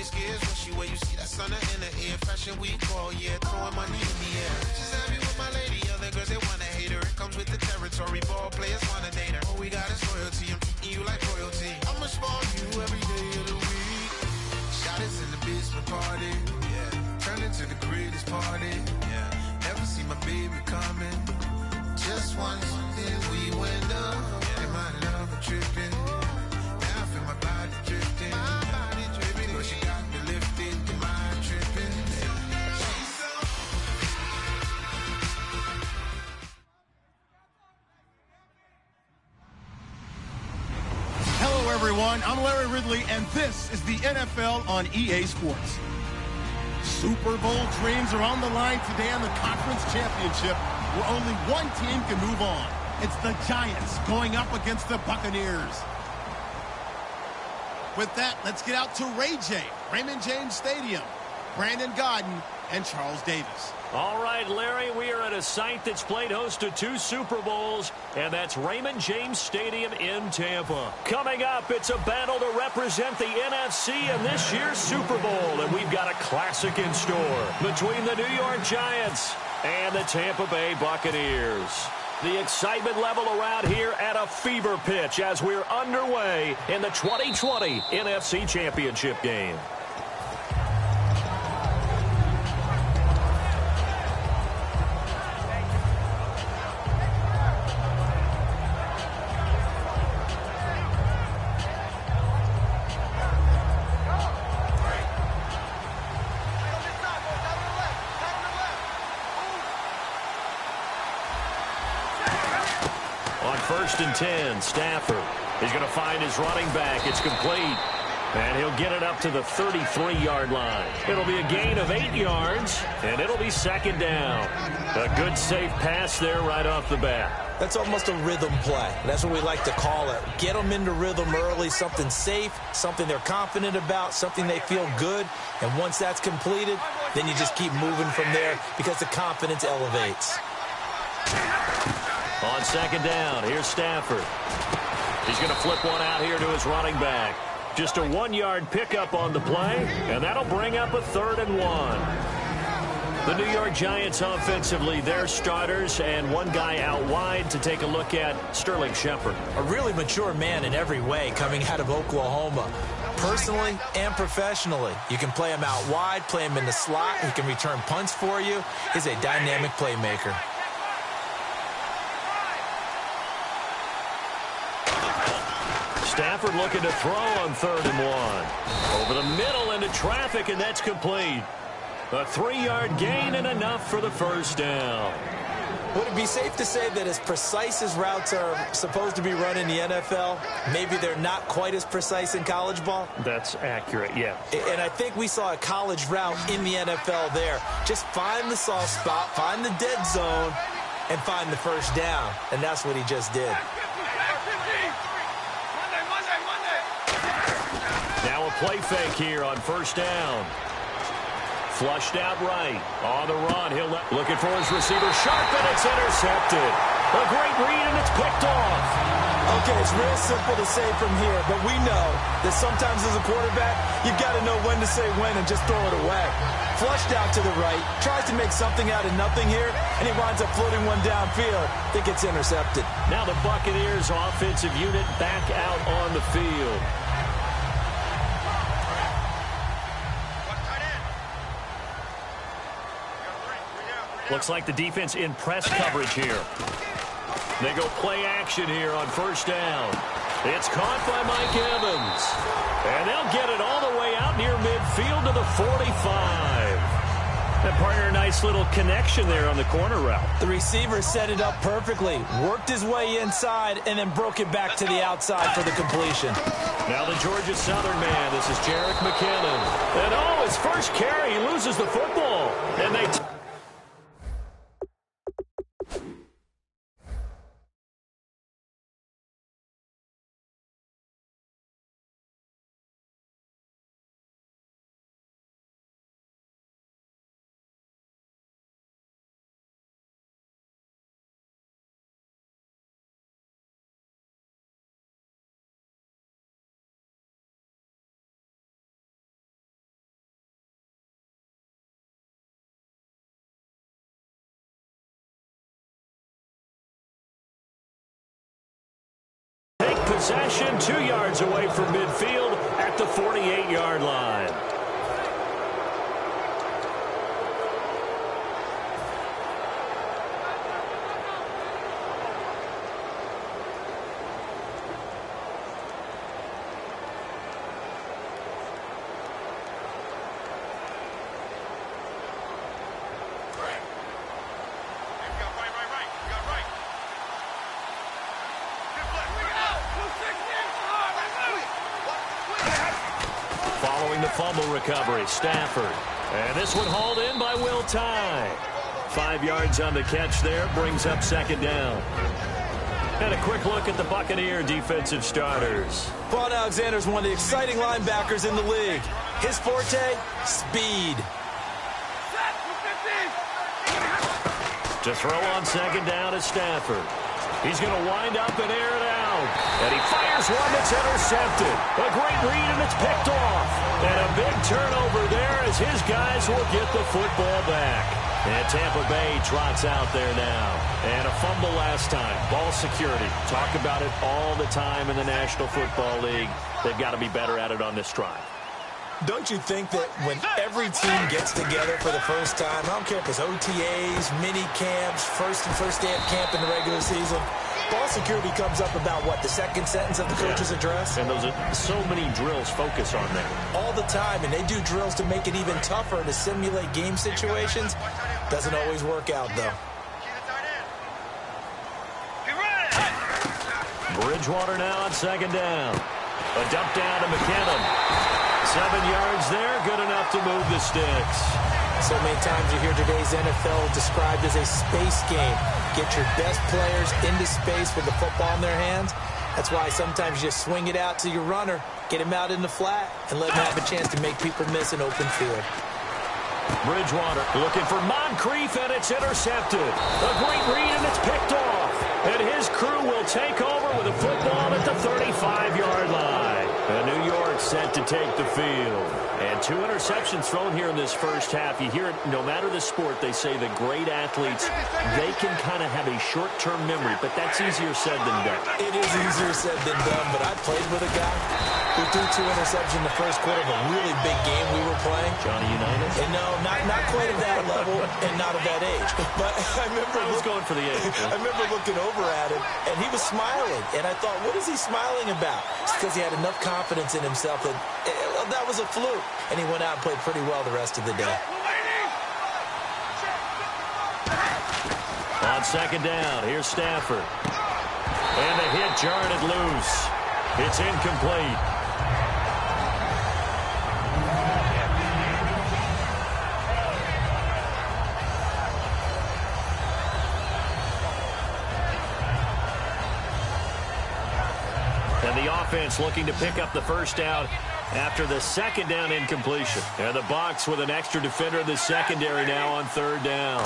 scares when she wear. You see that sun in the air, fashion week all year, throwing money in the air. She's happy with my lady, other girls they wanna hate her. It comes with the territory, ball players wanna date her. All we got is loyalty, I'm treating you like royalty. I'ma spoil you every day of the week. Shot is in the basement party, yeah. Turn into the greatest party, yeah. Never see my baby coming. Just once, then we went up. Yeah. And my love tripping. Now I feel my body drifting. My body dripping. But she got me lifted. The mind tripping. She's so. Hello, everyone. I'm Larry Ridley, and this is the NFL on EA Sports. Super Bowl dreams are on the line today on the Conference Championship, where only one team can move on. It's the Giants going up against the Buccaneers. With that, let's get out to Ray J, Raymond James Stadium, Brandon Godden, and Charles Davis. All right, Larry, we are at a site that's played host to 2 Super Bowls, and that's Raymond James Stadium in Tampa. Coming up, it's a battle to represent the NFC in this year's Super Bowl, and we've got a classic in store between the New York Giants and the Tampa Bay Buccaneers. The excitement level around here at a fever pitch as we're underway in the 2020 NFC Championship game. First and 10, Stafford is going to find his running back. It's complete. And he'll get it up to the 33-yard line. It'll be a gain of 8 yards, and it'll be second down. A good, safe pass there right off the bat. That's almost a rhythm play. That's what we like to call it. Get them into rhythm early, something safe, something they're confident about, something they feel good. And once that's completed, then you just keep moving from there because the confidence elevates. On second down, here's Stafford. He's going to flip one out here to his running back. Just a 1-yard pickup on the play, and that'll bring up a 3rd and 1. The New York Giants offensively, their starters, and one guy out wide to take a look at, Sterling Shepard. A really mature man in every way coming out of Oklahoma. Personally and professionally, you can play him out wide, play him in the slot. He can return punts for you. He's a dynamic playmaker. Stafford looking to throw on 3rd and 1. Over the middle into traffic, and that's complete. A 3-yard gain and enough for the first down. Would it be safe to say that as precise as routes are supposed to be run in the NFL, maybe they're not quite as precise in college ball? That's accurate, yeah. And I think we saw a college route in the NFL there. Just find the soft spot, find the dead zone, and find the first down. And that's what he just did. Now a play fake here on first down. Flushed out right. On the run. He'll looking for his receiver. Sharp, and it's intercepted. A great read, and it's picked off. Okay, it's real simple to say from here, but we know that sometimes as a quarterback, you've got to know when to say when and just throw it away. Flushed out to the right. Tries to make something out of nothing here, and he winds up floating one downfield. I think it's intercepted. Now the Buccaneers offensive unit back out on the field. Looks like the defense in press coverage here. They go play action here on first down. It's caught by Mike Evans. And they'll get it all the way out near midfield to the 45. That partner, a nice little connection there on the corner route. The receiver set it up perfectly, worked his way inside, and then broke it back to the outside for the completion. Now the Georgia Southern man, this is Jerick McKinnon. And oh, his first carry, he loses the football. And they... possession 2 yards away from midfield at the 48-yard line. Following the fumble recovery, Stafford. And this one hauled in by Will Tye. 5 yards on the catch there, brings up second down. And a quick look at the Buccaneer defensive starters. Vaughn Alexander's one of the exciting linebackers in the league. His forte, speed. To throw on second down is Stafford. He's going to wind up and air it out. And he fires one that's intercepted. A great read, and it's picked off. And a big turnover there as his guys will get the football back. And Tampa Bay trots out there now. And a fumble last time. Ball security. Talk about it all the time in the National Football League. They've got to be better at it on this drive. Don't you think that when every team gets together for the first time, I don't care if it's OTAs, mini camps, first day of camp in the regular season, ball security comes up about, what, the second sentence of the coach's address? And those are so many drills focus on that. All the time, and they do drills to make it even tougher to simulate game situations. Doesn't always work out, though. Bridgewater now on second down. A dump down to McKinnon. 7 yards there, good enough to move the sticks. So many times you hear today's NFL described as a space game. Get your best players into space with the football in their hands. That's why sometimes you just swing it out to your runner, get him out in the flat, and let him have a chance to make people miss an open field. Bridgewater looking for Moncrief, and it's intercepted. A great read, and it's picked off. And his crew will take over with a football at the 35-yard line. And New York set to take the field. And 2 interceptions thrown here in this first half. You hear it, no matter the sport, they say the great athletes, they can kind of have a short-term memory, but that's easier said than done. It is easier said than done, but I played with a guy who threw 2 interceptions in the first quarter of a really big game we were playing. Johnny Unitas? And no, not quite at that level and not at that age. But I was going for the age. I remember looking over at him, and he was smiling. And I thought, what is he smiling about? It's because he had enough confidence in himself that that was a fluke. And he went out and played pretty well the rest of the day. On second down, here's Stafford. And the hit jarred it loose. It's incomplete. And the offense looking to pick up the first down after the second down incompletion. And the Bucs with an extra defender in the secondary now on third down.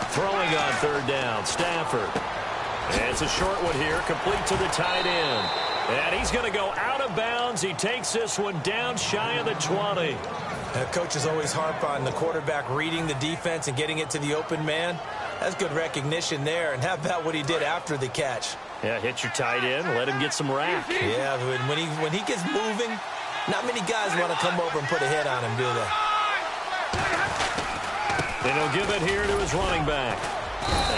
Throwing on third down, Stafford. And it's a short one here, complete to the tight end. And he's going to go out of bounds. He takes this one down shy of the 20. Coaches always harp on the quarterback reading the defense and getting it to the open man. That's good recognition there. And how about what he did after the catch? Yeah, hit your tight end, let him get some rack. Yeah, when he gets moving, not many guys want to come over and put a hit on him, do they? And he'll give it here to his running back.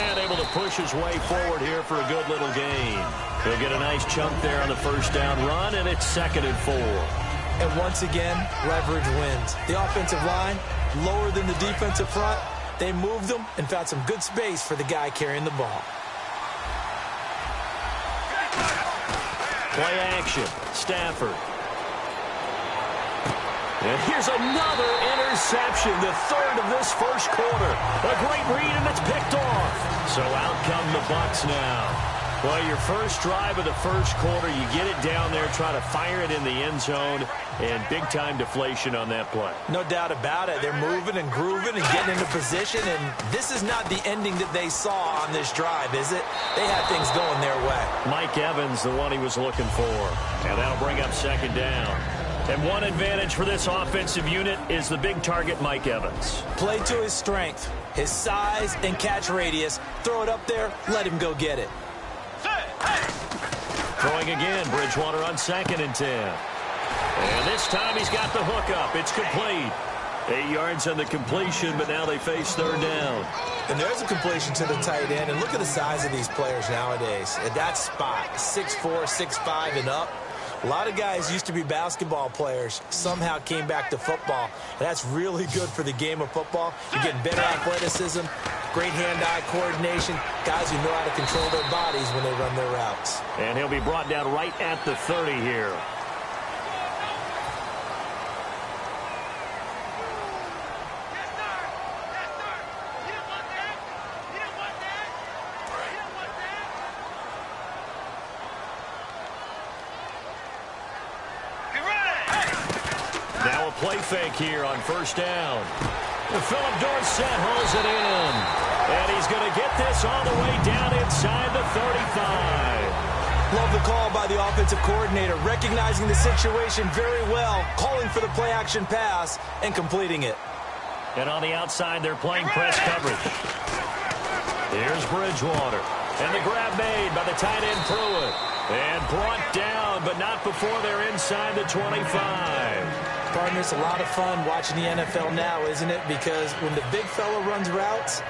And able to push his way forward here for a good little gain. He'll get a nice chunk there on the first down run, and it's 2nd and 4. And once again, leverage wins. The offensive line, lower than the defensive front. They moved them and found some good space for the guy carrying the ball. Play action, Stafford. And here's another interception, the 3rd of this first quarter. A great read, and it's picked off. So out come the Bucs now. Well, your first drive of the first quarter, you get it down there, try to fire it in the end zone, and big-time deflation on that play. No doubt about it. They're moving and grooving and getting into position, and this is not the ending that they saw on this drive, is it? They had things going their way. Mike Evans, the one he was looking for, and that'll bring up second down. And one advantage for this offensive unit is the big target, Mike Evans. Play to his strength, his size and catch radius. Throw it up there, let him go get it. Throwing again, Bridgewater on 2nd and 10. And this time he's got the hook up. It's complete. 8 yards on the completion, but now they face 3rd down. And there's a completion to the tight end. And look at the size of these players nowadays. At that spot, 6'4", 6'5", and up. A lot of guys used to be basketball players, somehow came back to football. And that's really good for the game of football. You're getting better athleticism, great hand-eye coordination, guys who know how to control their bodies when they run their routes. And he'll be brought down right at the 30 here. Now a play fake here on 1st down. Philip Dorsett hauls it in. And he's going to get this all the way down inside the 35. Love the call by the offensive coordinator, recognizing the situation very well, calling for the play-action pass, and completing it. And on the outside, they're playing press coverage. Here's Bridgewater. And the grab made by the tight end Pruitt. And brought down, but not before they're inside the 25. Partner, it's a lot of fun watching the NFL now, isn't it? Because when the big fella runs routes,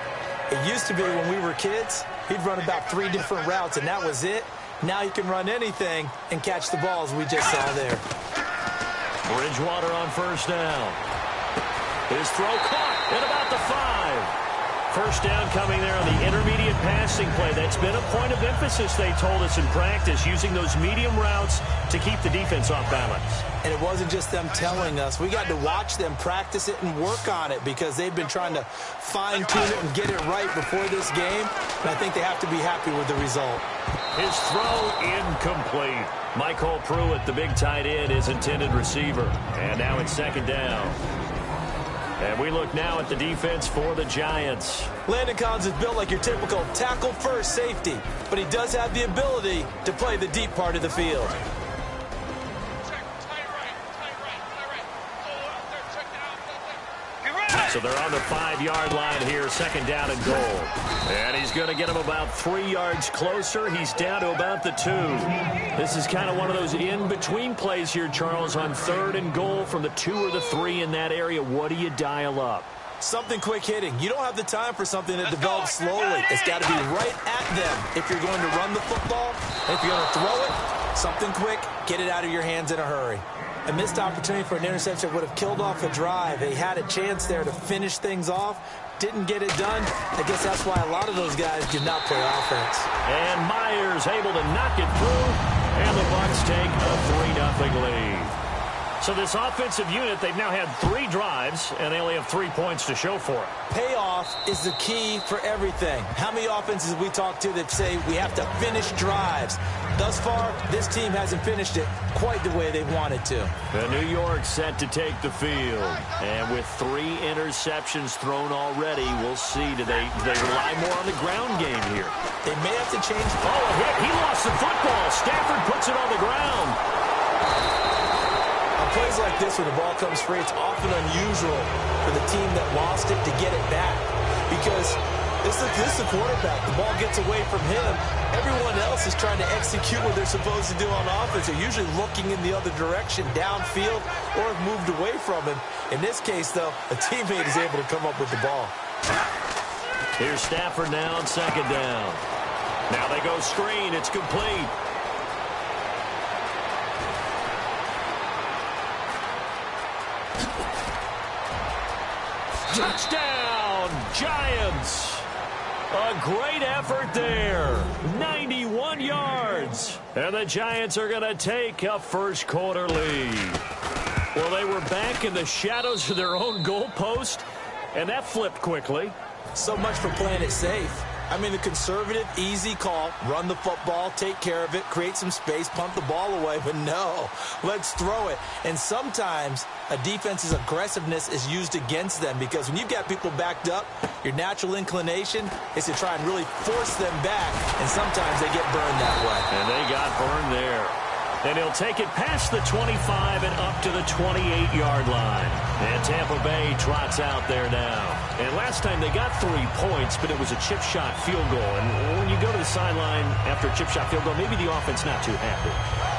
it used to be when we were kids, he'd run about 3 different routes, and that was it. Now you can run anything and catch the balls we just saw there. Bridgewater on 1st down. His throw caught at about the 5. 1st down coming there on the intermediate passing play. That's been a point of emphasis, they told us in practice, using those medium routes to keep the defense off balance. And it wasn't just them telling us. We got to watch them practice it and work on it because they've been trying to fine-tune it and get it right before this game. And I think they have to be happy with the result. His throw incomplete. Michael Pruitt, the big tight end, is intended receiver. And now it's 2nd down. And we look now at the defense for the Giants. Landon Collins is built like your typical tackle-first safety, but he does have the ability to play the deep part of the field. So they're on the 5-yard line here, 2nd down and goal. And he's going to get him about 3 yards closer. He's down to about the 2. This is kind of one of those in-between plays here, Charles, on 3rd and goal from the 2 or the 3 in that area. What do you dial up? Something quick hitting. You don't have the time for something that develops slowly. It's got to be right at them if you're going to run the football. And if you're going to throw it, something quick, get it out of your hands in a hurry. A missed opportunity for an interception would have killed off a drive. They had a chance there to finish things off. Didn't get it done. I guess that's why a lot of those guys did not play offense. And Myers able to knock it through. And the Bucs take a 3-0 lead. So this offensive unit, they've now had 3 drives, and they only have 3 points to show for it. Payoff is the key for everything. How many offenses have we talked to that say we have to finish drives? Thus far, this team hasn't finished it quite the way they wanted to. The New York set to take the field. And with 3 interceptions thrown already, we'll see. Do they rely more on the ground game here? They may have to change. Oh, a hit. He lost the football. Stafford puts it on the ground. On plays like this, when the ball comes free, it's often unusual for the team that lost it to get it back. Because this is the quarterback. The ball gets away from him. Everyone else is trying to execute what they're supposed to do on offense. They're usually looking in the other direction, downfield, or have moved away from him. In this case, though, a teammate is able to come up with the ball. Here's Stafford now on 2nd down. Now they go screen. It's complete. Touchdown, Giants. A great effort there. 91 yards. And the Giants are going to take a first-quarter lead. Well, they were back in the shadows of their own goalpost, and that flipped quickly. So much for playing it safe. I mean, the conservative, easy call, run the football, take care of it, create some space, punt the ball away. But no, let's throw it. And sometimes a defense's aggressiveness is used against them because when you've got people backed up, your natural inclination is to try and really force them back. And sometimes they get burned that way. And they got burned there. And he'll take it past the 25 and up to the 28-yard line. And Tampa Bay trots out there now. And last time they got 3 points, but it was a chip shot field goal. And when you go to the sideline after a chip shot field goal, maybe the offense not too happy.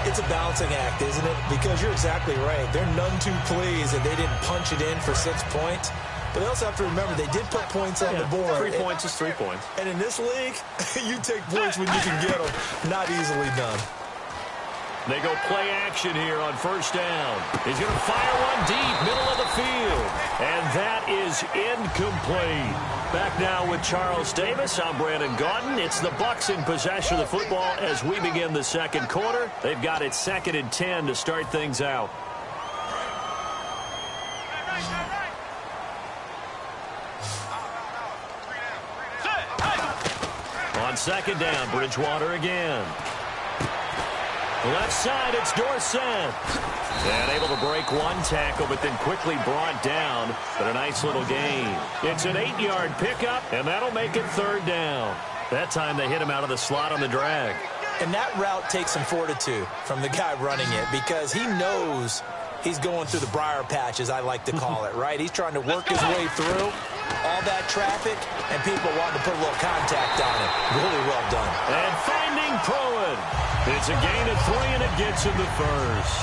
It's a balancing act, isn't it? Because you're exactly right. They're none too pleased that they didn't punch it in for 6 points. But they also have to remember they did put points on the board. 3 points is 3 points. And in this league, you take points when you can get them. Not easily done. They go play action here on first down. He's going to fire one deep, middle of the field. And that is incomplete. Back now with Charles Davis. I'm Brandon Gaudin. It's the Bucs in possession of the football as we begin the second quarter. They've got it 2nd and 10 to start things out. On second down, Bridgewater again. Left side, it's Dorsett. And able to break one tackle, but then quickly brought down. But a nice little gain. It's an 8-yard pickup, and that'll make it 3rd down. That time they hit him out of the slot on the drag. And that route takes some fortitude from the guy running it because he knows he's going through the briar patch, as I like to call it, right? He's trying to work his way through all that traffic, and people wanting to put a little contact on it. Really well done. And finding Pruitt. It's a gain of 3, and it gets him the first.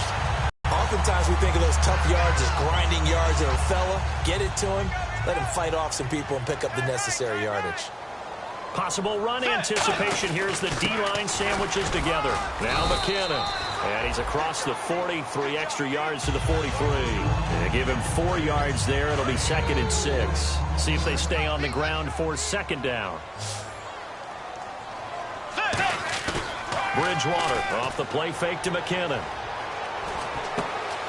Oftentimes we think of those tough yards as grinding yards of a fella. Get it to him, let him fight off some people and pick up the necessary yardage. Possible run anticipation. Here's the D-line sandwiches together. Now McKinnon. And he's across the 40, 3 extra yards to the 43. And give him 4 yards there. It'll be 2nd and 6. See if they stay on the ground for 2nd down. Bridgewater off the play fake to McKinnon.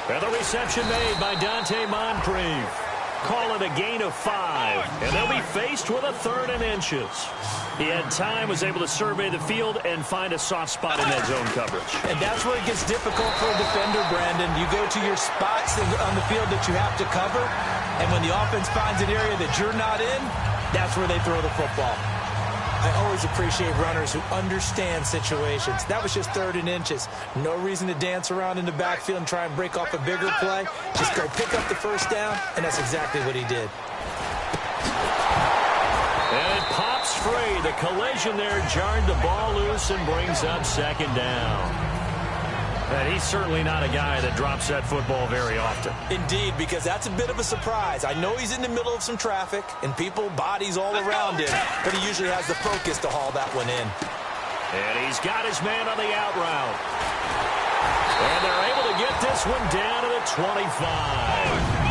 And the reception made by Dante Moncrief. Call it a gain of 5. And they'll be faced with a 3rd and inches. He had time, was able to survey the field and find a soft spot in that zone coverage. And that's where it gets difficult for a defender, Brandon. You go to your spots on the field that you have to cover, and when the offense finds an area that you're not in, that's where they throw the football. I always appreciate runners who understand situations. That was just 3rd and inches. No reason to dance around in the backfield and try and break off a bigger play. Just go pick up the first down, and that's exactly what he did. And it pops free. The collision there jarred the ball loose and brings up 2nd down. And he's certainly not a guy that drops that football very often. Indeed, because that's a bit of a surprise. I know he's in the middle of some traffic and people, bodies all around him, but he usually has the focus to haul that one in. And he's got his man on the out route. And they're able to get this one down to the 25.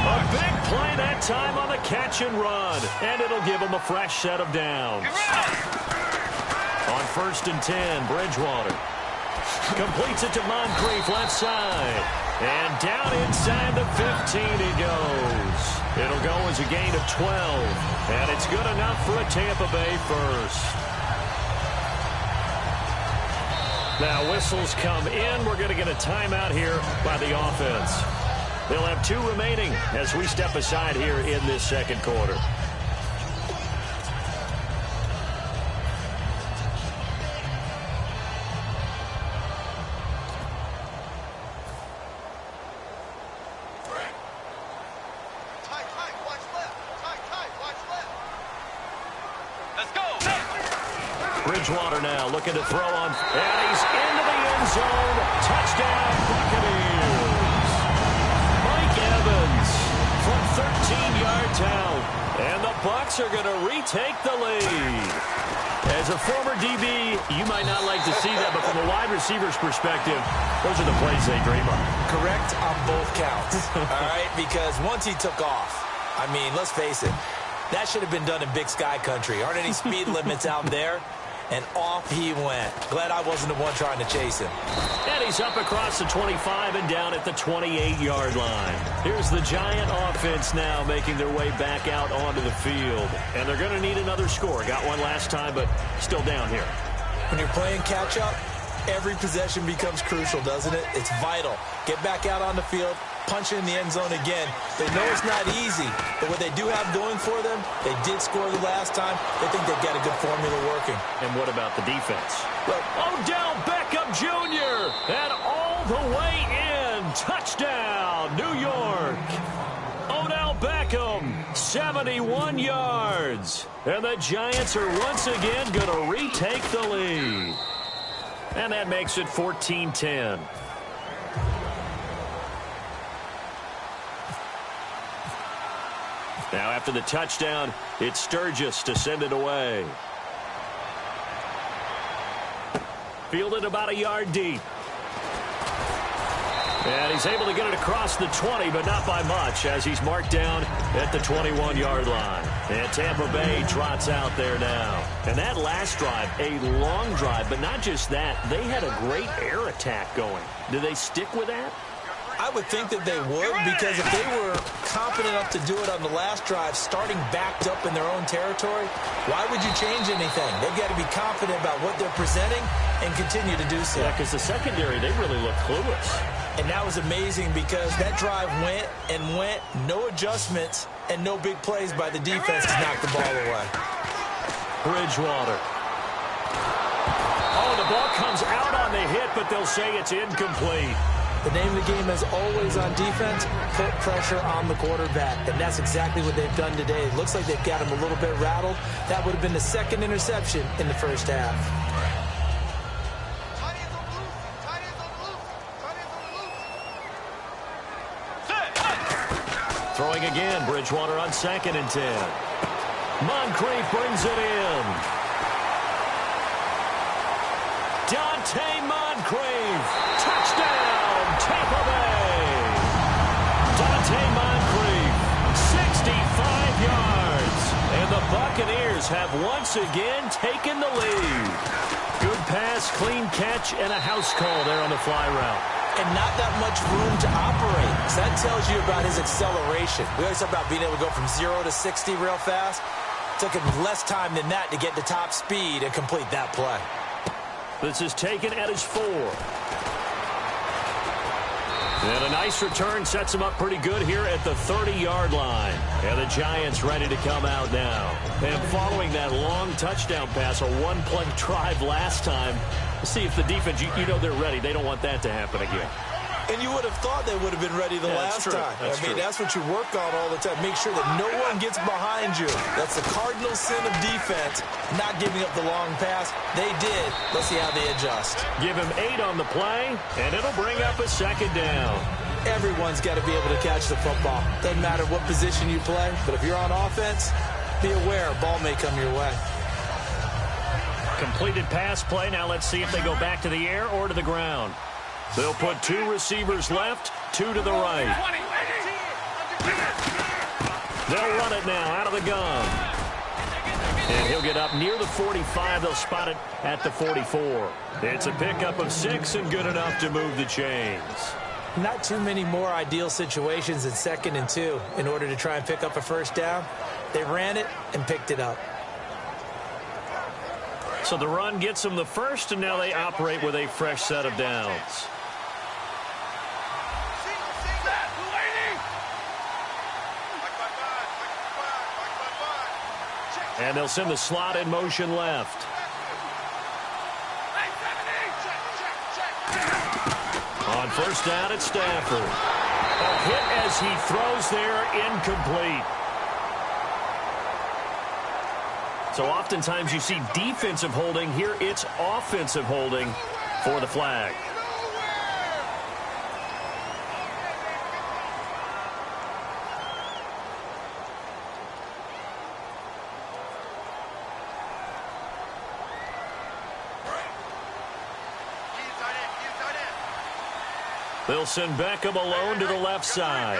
A big play that time on the catch and run. And it'll give him a fresh set of downs. On 1st and 10, Bridgewater completes it to Moncrief, left side. And down inside the 15 he goes. It'll go as a gain of 12. And it's good enough for a Tampa Bay first. Now whistles come in. We're going to get a timeout here by the offense. They'll have 2 remaining as we step aside here in this second quarter. Bridgewater now looking to throw on, and he's into the end zone. Touchdown, Buccaneers. Mike Evans from 13 yards out, and the Bucs are going to retake the lead. As a former DB, you might not like to see that, but from a wide receiver's perspective, those are the plays they dream of. Correct on both counts, all right? Because once he took off, I mean, let's face it, that should have been done in Big Sky Country. Aren't any speed limits out there? And off he went. Glad I wasn't the one trying to chase him. And he's up across the 25 and down at the 28-yard line. Here's the Giant offense now making their way back out onto the field. And they're going to need another score. Got one last time, but still down here. When you're playing catch-up, every possession becomes crucial, doesn't it? It's vital. Get back out on the field, punch in the end zone again. They know it's not easy, but what they do have going for them, they did score the last time. They think they've got a good formula working. And what about the defense? Odell Beckham Jr. and all all the way in. Touchdown, New York. Odell Beckham, 71 yards. And the Giants are once again going to retake the lead. And that makes it 14-10. Now after the touchdown, it's Sturgis to send it away. Fielded about a yard deep. And he's able to get it across the 20, but not by much, as he's marked down at the 21-yard line. And Tampa Bay trots out there now. And that last drive, a long drive, but not just that. They had a great air attack going. Do they stick with that? I would think that they would, because if they were confident enough to do it on the last drive, starting backed up in their own territory, why would you change anything? They've got to be confident about what they're presenting and continue to do so. Yeah, because the secondary, they really look clueless. And that was amazing because that drive went and went, no adjustments, and no big plays by the defense to knock the ball away. Bridgewater. Oh, the ball comes out on the hit, but they'll say it's incomplete. The name of the game is always on defense, put pressure on the quarterback. And that's exactly what they've done today. It looks like they've got him a little bit rattled. That would have been the second interception in the first half. Throwing again, Bridgewater on 2nd and 10. Moncrief brings it in. Dante Moncrief. Touchdown, Tampa Bay. Dante Moncrief, 65 yards. And the Buccaneers have once again taken the lead. Good pass, clean catch, and a house call there on the fly route. And not that much room to operate. So that tells you about his acceleration. We always talk about being able to go from 0 to 60 real fast. It took him less time than that to get to top speed and complete that play. This is taken at his 4. And a nice return sets him up pretty good here at the 30-yard line. And the Giants ready to come out now. And following that long touchdown pass, a one-play drive last time, see if the defense, you know they're ready. They don't want that to happen again. And you would have thought they would have been ready the last time. That's what you work on all the time. Make sure that no one gets behind you. That's the cardinal sin of defense, not giving up the long pass. They did. Let's see how they adjust. Give him 8 on the play, and it'll bring up a 2nd down. Everyone's got to be able to catch the football. Doesn't matter what position you play, but if you're on offense, be aware a ball may come your way. Completed pass play. Now let's see if they go back to the air or to the ground. They'll put 2 receivers left, 2 to the right. They'll run it now out of the gun. And he'll get up near the 45. They'll spot it at the 44. It's a pickup of 6 and good enough to move the chains. Not too many more ideal situations in 2nd and 2 in order to try and pick up a first down. They ran it and picked it up. So the run gets them the first, and now they operate with a fresh set of downs. And they'll send the slot in motion left. On first down, it's Stafford. A hit as he throws there, incomplete. So oftentimes you see defensive holding. Here it's offensive holding for the flag. They'll send Beckham alone to the left side.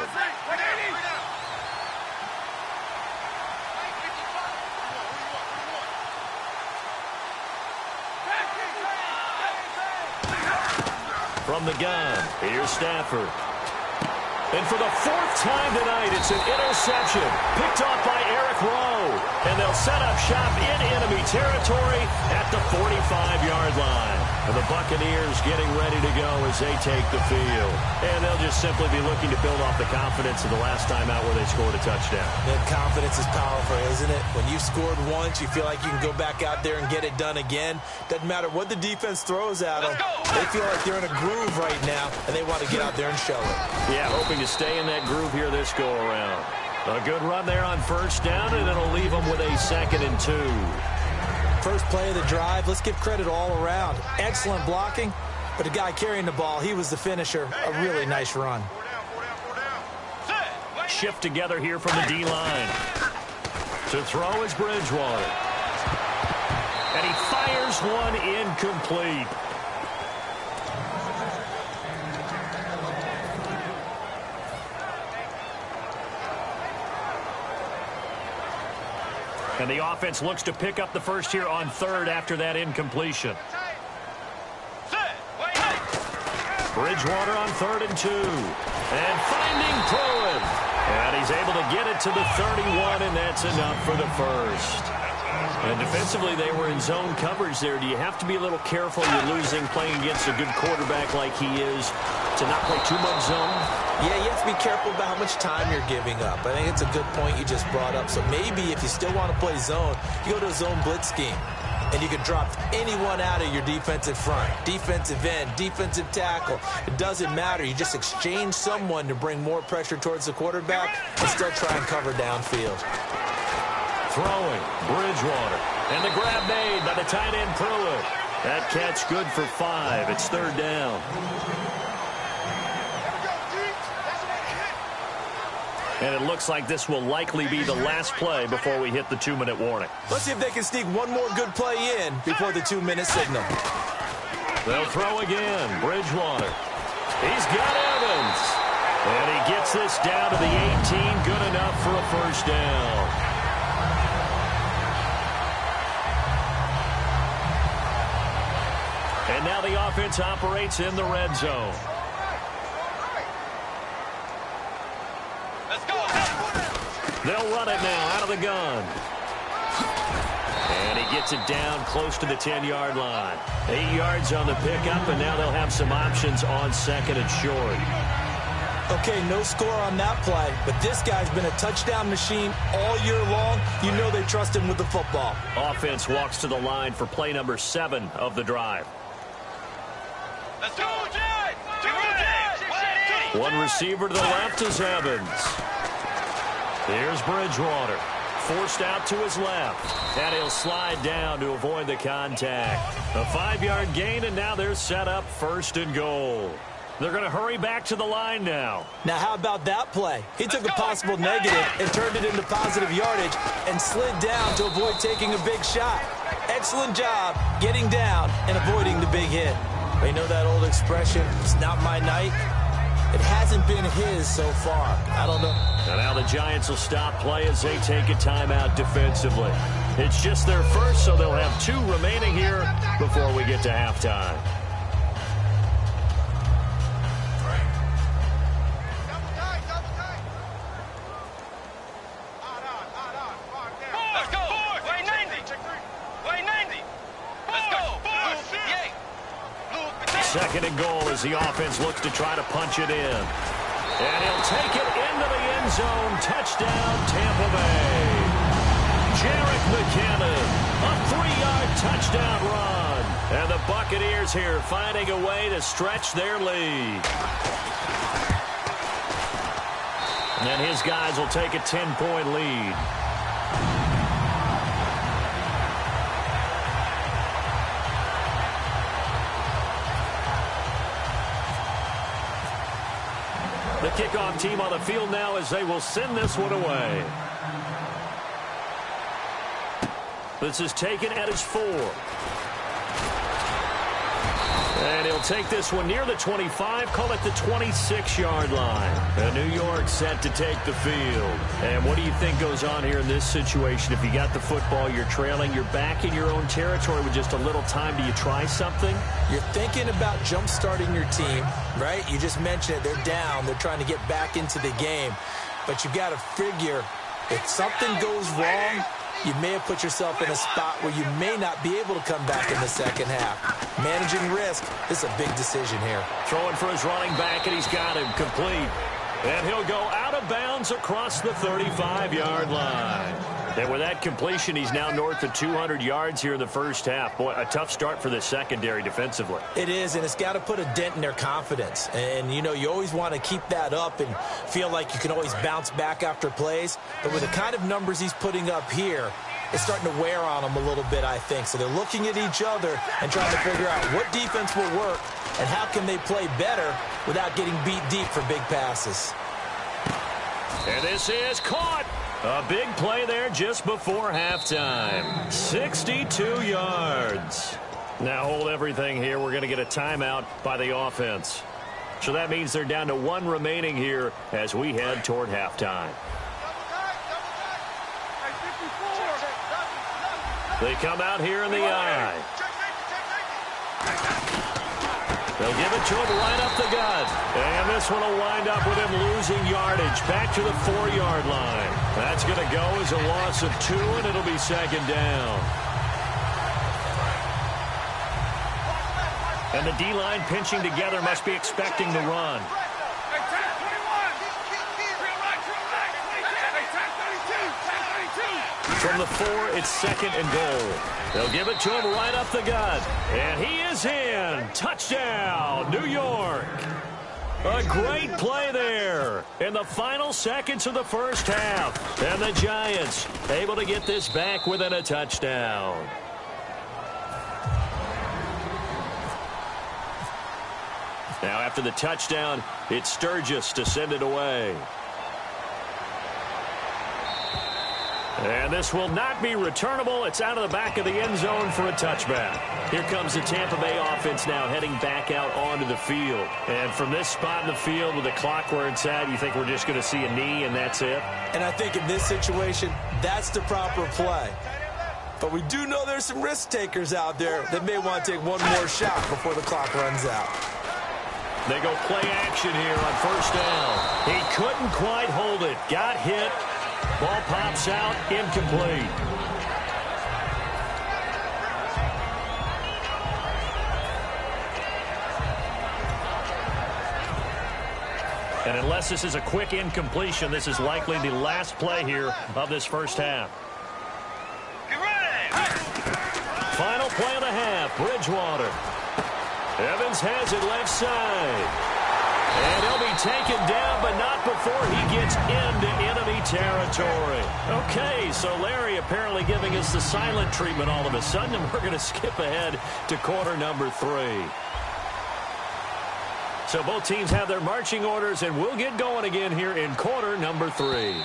From the gun, here's Stafford. And for the 4th time tonight, it's an interception picked off by Eric Rowe. And they'll set up shop in enemy territory at the 45-yard line. And the Buccaneers getting ready to go as they take the field. And they'll just simply be looking to build off the confidence of the last time out where they scored a touchdown. That confidence is powerful, isn't it? When you've scored once, you feel like you can go back out there and get it done again. Doesn't matter what the defense throws at them. They feel like they're in a groove right now, and they want to get out there and show it. Yeah, hoping to stay in that groove here this go-around. A good run there on first down, and it'll leave them with a 2nd and 2. First play of the drive, let's give credit all around. Excellent blocking, but the guy carrying the ball, he was the finisher. A really nice run. Shift together here from the D-line. To throw is Bridgewater. And he fires one incomplete. And the offense looks to pick up the first here on 3rd after that incompletion. Bridgewater on 3rd and 2. And finding Pruitt. And he's able to get it to the 31, and that's enough for the first. And defensively, they were in zone coverage there. Do you have to be a little careful? You're losing playing against a good quarterback like he is to not play too much zone? Yeah, you have to be careful about how much time you're giving up. I think it's a good point you just brought up. So maybe if you still want to play zone, you go to a zone blitz scheme. And you can drop anyone out of your defensive front. Defensive end, defensive tackle. It doesn't matter. You just exchange someone to bring more pressure towards the quarterback and still try and cover downfield. Throwing, Bridgewater. And the grab made by the tight end Pruitt. That catch good for 5. It's 3rd down. And it looks like this will likely be the last play before we hit the 2-minute warning. Let's see if they can sneak one more good play in before the 2-minute signal. They'll throw again. Bridgewater. He's got Evans. And he gets this down to the 18. Good enough for a first down. And now the offense operates in the red zone. They'll run it now out of the gun. And he gets it down close to the 10-yard line. 8 yards on the pickup, and now they'll have some options on 2nd and short. Okay, no score on that play, but this guy's been a touchdown machine all year long. You know they trust him with the football. Offense walks to the line for play number 7 of the drive. Let's go, One receiver to the left is Evans. Here's Bridgewater. Forced out to his left. And he'll slide down to avoid the contact. A 5-yard gain, and now they're set up 1st and goal. They're going to hurry back to the line now. Now, how about that play? He took a possible negative and turned it into positive yardage and slid down to avoid taking a big shot. Excellent job getting down and avoiding the big hit. You know that old expression, it's not my night? It hasn't been his so far. I don't know. And now the Giants will stop play as they take a timeout defensively. It's just their first, so they'll have 2 remaining here before we get to halftime. Let's go. Way 90. Way 90. Let's go. 2nd and goal as the offense looks to try to punch it in. And he'll take it into the end zone. Touchdown, Tampa Bay. Jerick McKinnon, a 3-yard touchdown run. And the Buccaneers here finding a way to stretch their lead. And then his guys will take a 10-point lead. The kickoff team on the field now as they will send this one away. This is taken at his 4. And he'll take this one near the 25, call it the 26-yard line. And New York set to take the field. And what do you think goes on here in this situation? If you got the football, you're trailing, you're back in your own territory with just a little time. Do you try something? You're thinking about jump-starting your team, right? You just mentioned it. They're down. They're trying to get back into the game. But you've got to figure if something goes wrong, you may have put yourself in a spot where you may not be able to come back in the second half. Managing risk is a big decision here. Throwing for his running back, and he's got him complete. And he'll go out of bounds across the 35-yard line. And with that completion, he's now north of 200 yards here in the first half. Boy, a tough start for the secondary defensively. It is, and it's got to put a dent in their confidence. And, you always want to keep that up and feel like you can always bounce back after plays. But with the kind of numbers he's putting up here, it's starting to wear on them a little bit, I think. So they're looking at each other and trying to figure out what defense will work and how can they play better without getting beat deep for big passes. And this is caught. A big play there just before halftime. 62 yards. Now hold everything here. We're going to get a timeout by the offense. So that means they're down to one remaining here as we head toward halftime. They come out here in the eye. They'll give it to him right up the gut. And this one will wind up with him losing yardage back to the 4-yard line. That's going to go as a loss of 2, and it'll be second down. And the D-line pinching together must be expecting the run. From the 4, it's second and goal. They'll give it to him right up the gut. And he is in. Touchdown, New York. A great play there in the final seconds of the first half. And the Giants able to get this back within a touchdown. Now after the touchdown, it's Sturgis to send it away. And this will not be returnable. It's out of the back of the end zone for a touchback. Here comes the Tampa Bay offense now heading back out onto the field. And from this spot in the field with the clock where it's at, you think we're just going to see a knee and that's it? And I think in this situation, that's the proper play. But we do know there's some risk takers out there that may want to take one more shot before the clock runs out. They go play action here on first down. He couldn't quite hold it. Got hit. Ball pops out, incomplete. And unless this is a quick incompletion, this is likely the last play here of this first half. Final play of the half, Bridgewater. Evans has it left side. And he'll be taken down, but not before he gets into enemy territory. Okay, so Larry apparently giving us the silent treatment all of a sudden, and we're going to skip ahead to quarter number 3. So both teams have their marching orders, and we'll get going again here in quarter number 3.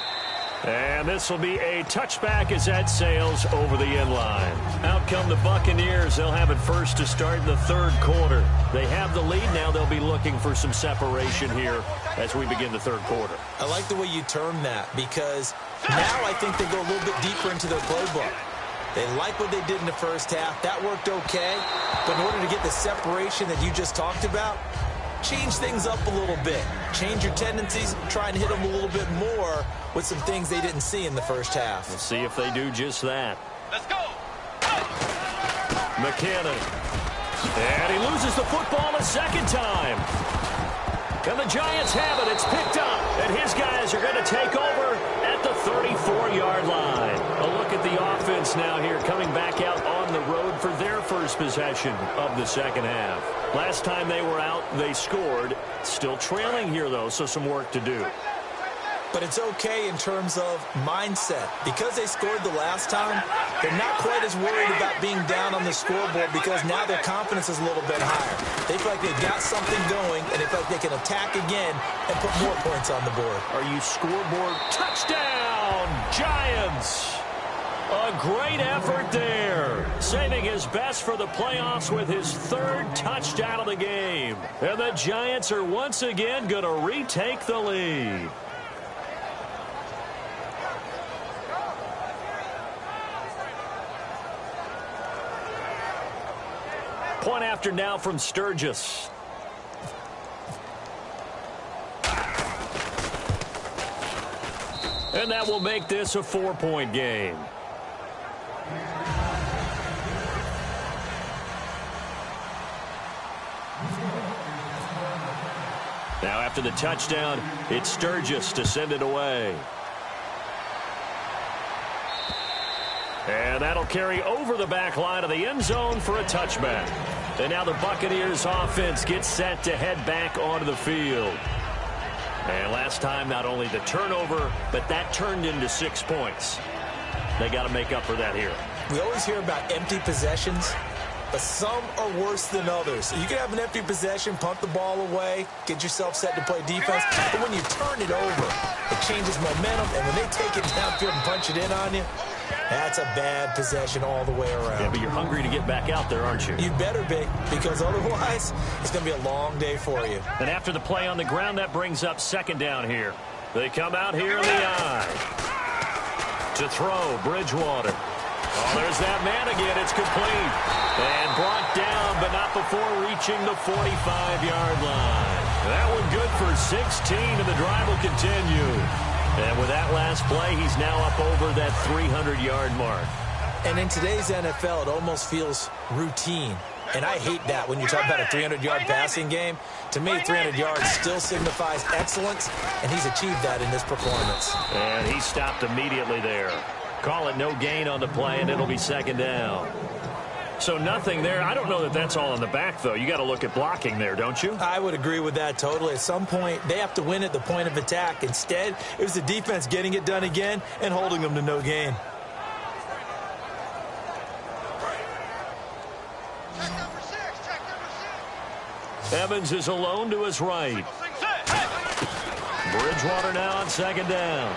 And this will be a touchback as that sails over the end line. Out come the Buccaneers. They'll have it first to start in the third quarter. They have the lead now. They'll be looking for some separation here as we begin the third quarter. I like the way you term that because now I think they go a little bit deeper into their playbook. They like what they did in the first half. That worked okay. But in order to get the separation that you just talked about, change things up a little bit. Change your tendencies, try and hit them a little bit more with some things they didn't see in the first half. We'll see if they do just that. Let's go. McKinnon. And he loses the football a second time. And the Giants have it. It's picked up. And his guys are going to take over at the 34-yard line. A look at the offense now here coming back out on the road for their first possession of the second half. Last time they were out, they scored. Still trailing here, though, so some work to do. But it's okay in terms of mindset. Because they scored the last time, they're not quite as worried about being down on the scoreboard because now their confidence is a little bit higher. They feel like they've got something going, and they feel like they can attack again and put more points on the board. Are you scoreboard? Touchdown, Giants! A great effort there. Saving his best for the playoffs with his third touchdown of the game. And the Giants are once again going to retake the lead. Point after now from Sturgis. And that will make this a 4-point game. Now after the touchdown, it's Sturgis to send it away. And that'll carry over the back line of the end zone for a touchback. And now the Buccaneers offense gets set to head back onto the field. And last time, not only the turnover, but that turned into 6 points. They got to make up for that here. We always hear about empty possessions, but some are worse than others. You can have an empty possession, punt the ball away, get yourself set to play defense, but when you turn it over, it changes momentum, and when they take it downfield and punch it in on you, that's a bad possession all the way around. Yeah, but you're hungry to get back out there, aren't you? You better be, because otherwise, it's going to be a long day for you. And after the play on the ground, that brings up second down here. They come out here in the eye. To throw, Bridgewater. Oh, there's that man again. It's complete. And brought down, but not before reaching the 45-yard line. That one good for 16, and the drive will continue. And with that last play, he's now up over that 300-yard mark. And in today's NFL, it almost feels routine. And I hate that when you talk about a 300-yard passing game. To me, 300 yards still signifies excellence, and he's achieved that in this performance. And he stopped immediately there. Call it no gain on the play, and it'll be second down. So nothing there. I don't know that that's all in the back, though. You got to look at blocking there, don't you? I would agree with that totally. At some point, they have to win at the point of attack. Instead, it was the defense getting it done again and holding them to no gain. Evans is alone to his right. Bridgewater now on second down.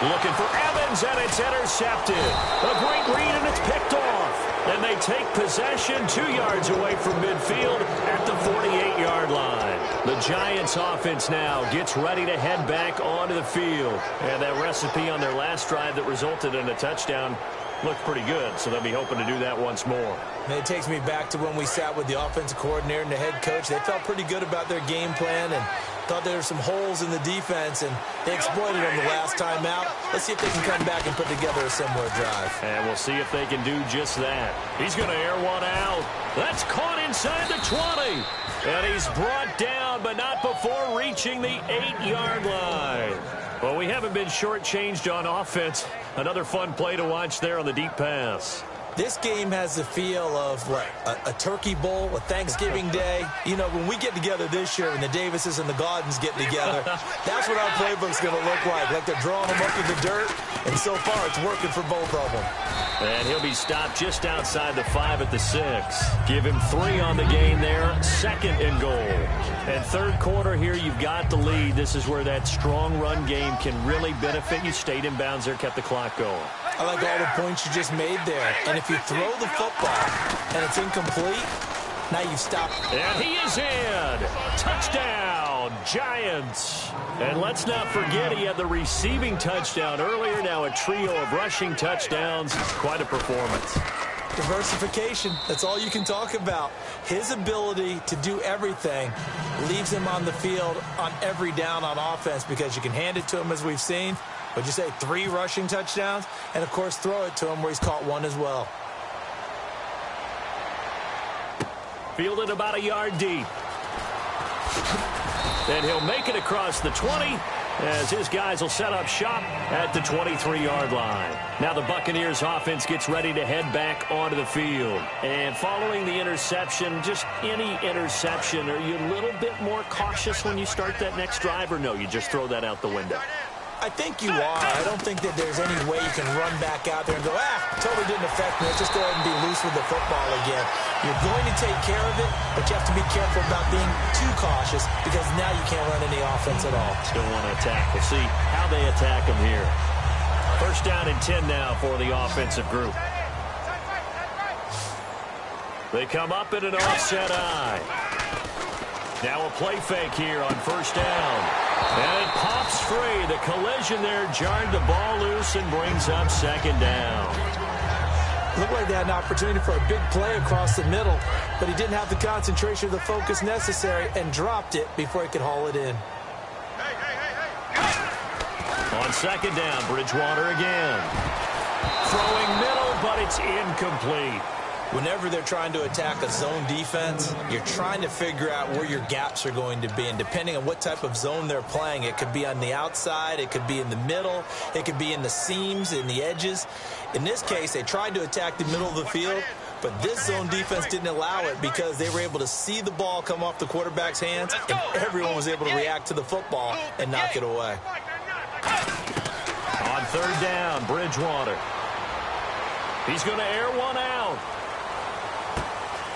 Looking for Evans, and it's intercepted. A great read, and it's picked off. And they take possession 2 yards away from midfield at the 48-yard line. The Giants offense now gets ready to head back onto the field. And that recipe on their last drive that resulted in a touchdown looked pretty good, so they'll be hoping to do that once more. And it takes me back to when we sat with the offensive coordinator and the head coach. They felt pretty good about their game plan and thought there were some holes in the defense, and they exploited them the last time out. Let's see if they can come back and put together a similar drive. And we'll see if they can do just that. He's going to air one out. That's caught inside the 20. And he's brought down, but not before reaching the 8-yard line. Well, we haven't been shortchanged on offense. Another fun play to watch there on the deep pass. This game has the feel of what, a turkey bowl, a Thanksgiving day. You know, when we get together this year and the Davises and the Gardens get together, that's what our playbook's going to look like. Like they're drawing them up in the dirt, and so far it's working for both of them. And he'll be stopped just outside the 5 at the 6. Give him 3 on the game there. Second and goal. And third quarter here, you've got the lead. This is where that strong run game can really benefit you. Stayed in bounds there, kept the clock going. I like all the points you just made there. And if you throw the football and it's incomplete, now you've stopped. And he is in. Touchdown, Giants. And let's not forget he had the receiving touchdown earlier. Now a trio of rushing touchdowns. Quite a performance. Diversification, that's all you can talk about. His ability to do everything leaves him on the field on every down on offense because you can hand it to him as we've seen. Would you say 3 rushing touchdowns? And, of course, throw it to him where he's caught 1 as well. Fielded about a yard deep. And he'll make it across the 20 as his guys will set up shop at the 23-yard line. Now the Buccaneers offense gets ready to head back onto the field. And following the interception, just any interception, are you a little bit more cautious when you start that next drive, or no, you just throw that out the window? I think you are. I don't think that there's any way you can run back out there and go, totally didn't affect me. Let's just go ahead and be loose with the football again. You're going to take care of it, but you have to be careful about being too cautious because now you can't run any offense at all. Still want to attack. We'll see how they attack them here. First down and 10 now for the offensive group. They come up in an offset eye. Now a play fake here on first down. And it pops free. The collision there jarred the ball loose and brings up second down. Looked like they had an opportunity for a big play across the middle, but he didn't have the concentration or the focus necessary and dropped it before he could haul it in. On second down, Bridgewater again. Throwing middle, but It's incomplete. Whenever they're trying to attack a zone defense, you're trying to figure out where your gaps are going to be. And depending on what type of zone they're playing, it could be on the outside, it could be in the middle, it could be in the seams, in the edges. In this case, they tried to attack the middle of the field, but this zone defense didn't allow it because they were able to see the ball come off the quarterback's hands, and everyone was able to react to the football and knock it away. On third down, Bridgewater. He's going to air one out.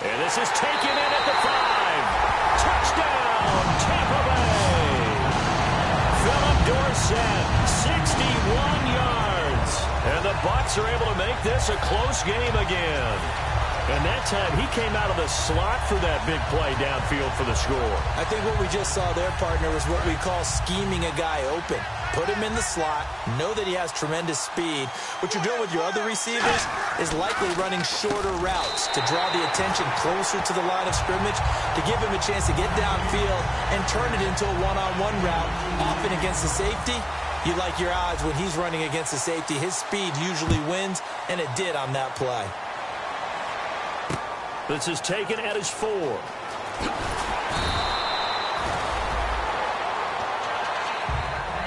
And this is taken in at the 5. Touchdown, Tampa Bay. Philip Dorsett, 61 yards. And the Bucs are able to make this a close game again. And that time, he came out of the slot for that big play downfield for the score. I think what we just saw there, partner, was what we call scheming a guy open. Put him in the slot, know that he has tremendous speed. What you're doing with your other receivers is likely running shorter routes to draw the attention closer to the line of scrimmage, to give him a chance to get downfield and turn it into a one-on-one route, often against the safety. You like your odds when he's running against the safety. His speed usually wins, and it did on that play. This is taken at his 4.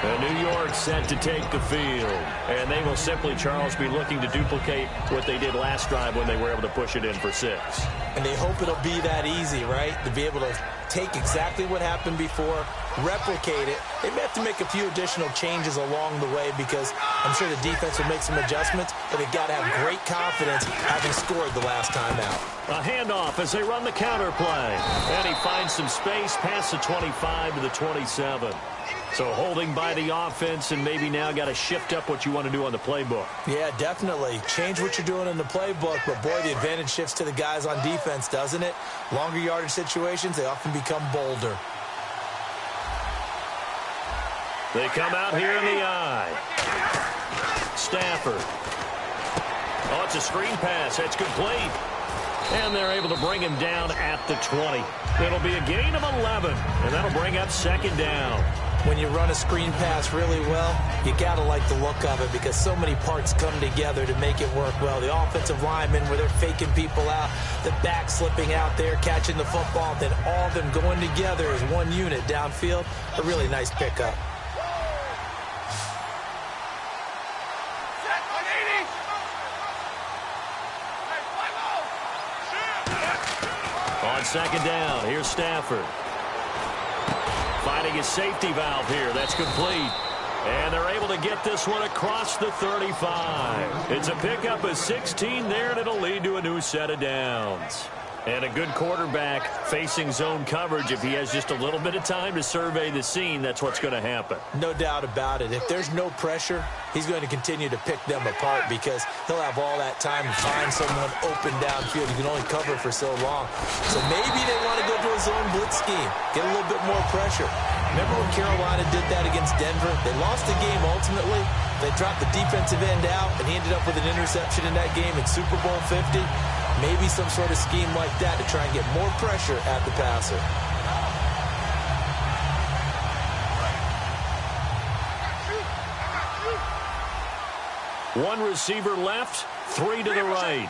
And New York set to take the field. And they will simply, Charles, be looking to duplicate what they did last drive when they were able to push it in for 6. And they hope it'll be that easy, right? To be able to take exactly what happened before, replicate it. They may have to make a few additional changes along the way because I'm sure the defense will make some adjustments, but they've got to have great confidence having scored the last time out. A handoff as they run the counter play. And he finds some space past the 25 to the 27. So holding by the offense, and maybe now got to shift up what you want to do on the playbook. Yeah, definitely. Change what you're doing in the playbook, but boy, the advantage shifts to the guys on defense, doesn't it? Longer yardage situations, they often become bolder. They come out here in the eye. Stafford. Oh, it's a screen pass. That's complete. And they're able to bring him down at the 20. It'll be a gain of 11, and that'll bring up second down. When you run a screen pass really well, you got to like the look of it because so many parts come together to make it work well. The offensive linemen, where they're faking people out, the back slipping out there, catching the football, then all of them going together as one unit downfield. A really nice pickup. On second down, here's Stafford. Finding his safety valve here. That's complete. And they're able to get this one across the 35. It's a pickup of 16 there, and it'll lead to a new set of downs. And a good quarterback facing zone coverage. If he has just a little bit of time to survey the scene, that's what's going to happen. No doubt about it. If there's no pressure, he's going to continue to pick them apart because he'll have all that time to find someone open downfield. You can only cover for so long. So maybe they want to go to a zone blitz scheme, get a little bit more pressure. Remember when Carolina did that against Denver? They lost the game ultimately. They dropped the defensive end out, and he ended up with an interception in that game in Super Bowl 50. Maybe some sort of scheme like that to try and get more pressure at the passer. One receiver left, 3 to the right.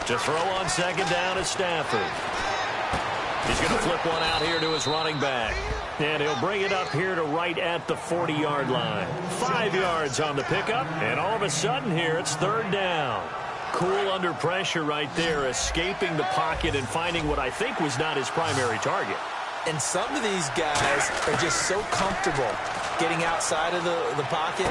To throw on second down is Stafford. He's going to flip one out here to his running back. And he'll bring it up here to right at the 40-yard line. 5 yards on the pickup, and all of a sudden here it's third down. Cool under pressure right there, escaping the pocket and finding what I think was not his primary target. And some of these guys are just so comfortable getting outside of the pocket.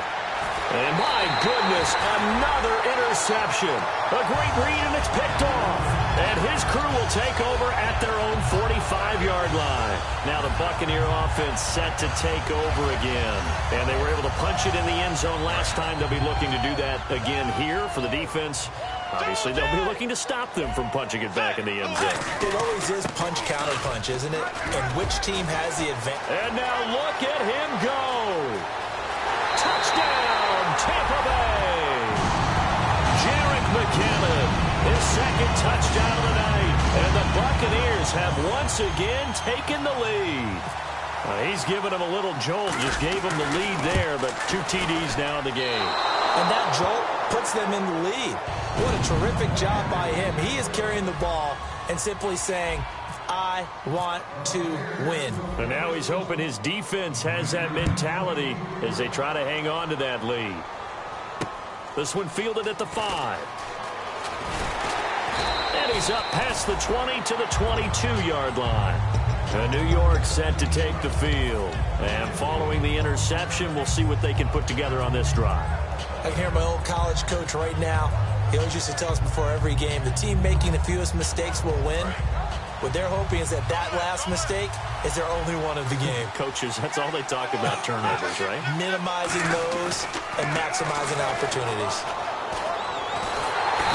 And my goodness, another interception. A great read, and it's picked off. And his crew will take over at their own 45-yard line. Now the Buccaneer offense set to take over again. And they were able to punch it in the end zone last time. They'll be looking to do that again here for the defense. Obviously, they'll be looking to stop them from punching it back in the end zone. It always is punch-counter-punch, isn't it? And which team has the advantage? And now look at him go. Touchdown, Tampa Bay. Jerick McKinnon, his second touchdown of the night. And the Buccaneers have once again taken the lead. He's given him a little jolt, just gave him the lead there, but 2 TDs now in the game. And that jolt puts them in the lead. What a terrific job by him. He is carrying the ball and simply saying, I want to win. And now he's hoping his defense has that mentality as they try to hang on to that lead. This one fielded at the 5. And he's up past the 20 to the 22-yard line. And New York set to take the field. And following the interception, we'll see what they can put together on this drive. I can hear my old college coach right now. He always used to tell us before every game, the team making the fewest mistakes will win. What they're hoping is that last mistake is their only one of the game. Coaches, that's all they talk about, turnovers, right? Minimizing those and maximizing opportunities.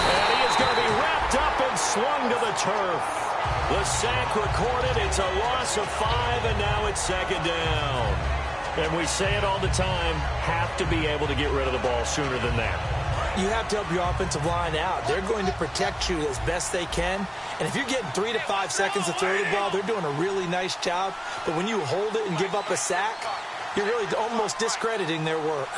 And he is going to be wrapped up and slung to the turf. The sack recorded. It's a loss of 5, and now it's 2nd down. And we say it all the time, have to be able to get rid of the ball sooner than that. You have to help your offensive line out. They're going to protect you as best they can. And if you're getting 3 to 5 seconds to throw the ball, they're doing a really nice job. But when you hold it and give up a sack, you're really almost discrediting their work.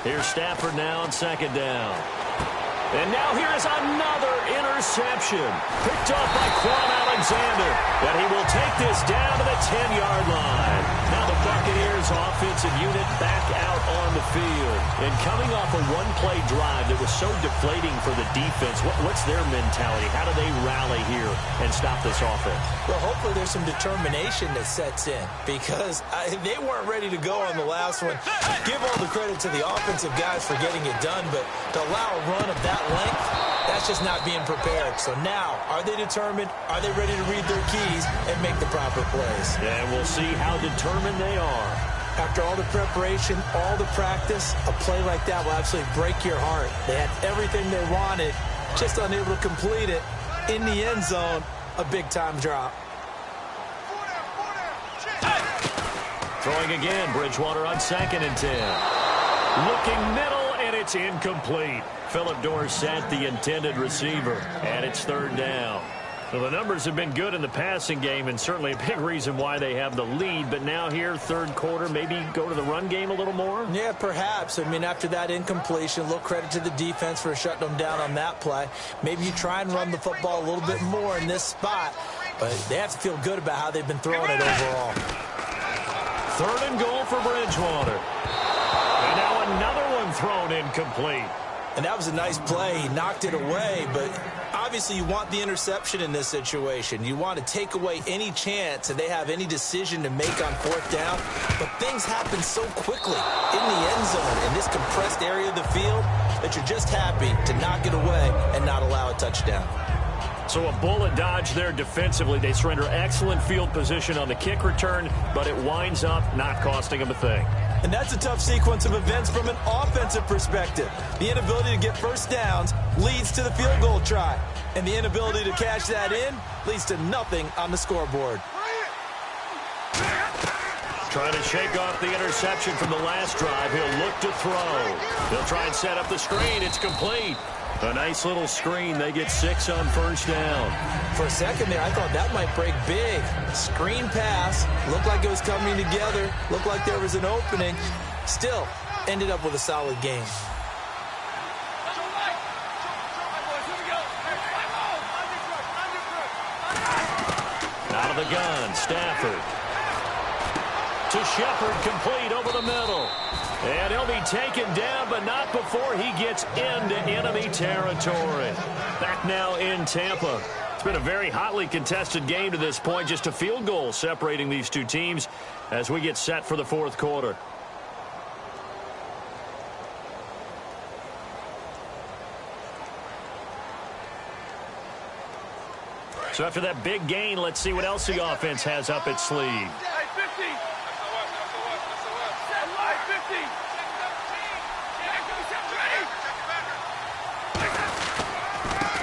Here's Stafford now on 2nd down. And now here is another interception. Picked off by Quan Alexander. And he will take this down to the 10-yard line. Now the Buccaneers offensive unit back out on the field. And coming off a one-play drive that was so deflating for the defense, what's their mentality? How do they rally here and stop this offense? Well, hopefully there's some determination that sets in because they weren't ready to go on the last one. Give all the credit to the offensive guys for getting it done, but to allow a run of that length, that's just not being prepared. So now, are they determined? Are they ready to read their keys and make the proper plays? And we'll see how determined they are. After all the preparation, all the practice, a play like that will absolutely break your heart. They had everything they wanted, just unable to complete it. In the end zone, a big-time drop. Throwing again, Bridgewater on 2nd and 10. Looking middle, and it's incomplete. Phillip Dorsett, the intended receiver, and it's 3rd down. Well, the numbers have been good in the passing game, and certainly a big reason why they have the lead. But now here, 3rd quarter, maybe go to the run game a little more? Yeah, perhaps. I mean, after that incompletion, a little credit to the defense for shutting them down on that play. Maybe you try and run the football a little bit more in this spot, but they have to feel good about how they've been throwing it overall. 3rd and goal for Bridgewater. And now another one thrown incomplete. And that was a nice play. He knocked it away, but obviously you want the interception in this situation. You want to take away any chance that they have any decision to make on 4th down. But things happen so quickly in the end zone in this compressed area of the field that you're just happy to knock it away and not allow a touchdown. So a bullet dodge there defensively. They surrender excellent field position on the kick return, but it winds up not costing them a thing. And that's a tough sequence of events from an offensive perspective. The inability to get 1st downs leads to the field goal try. And the inability to cash that in leads to nothing on the scoreboard. Trying to shake off the interception from the last drive. He'll look to throw. He'll try and set up the screen. It's complete. A nice little screen. They get 6 on 1st down. For a second there, I thought that might break big. Screen pass. Looked like it was coming together. Looked like there was an opening. Still, ended up with a solid game. Out of the gun, Stafford. To Shepard, complete over the middle. And he'll be taken down, but not before he gets into enemy territory. Back now in Tampa. It's been a very hotly contested game to this point. Just a field goal separating these two teams as we get set for the 4th quarter. So after that big gain, let's see what else the offense has up its sleeve.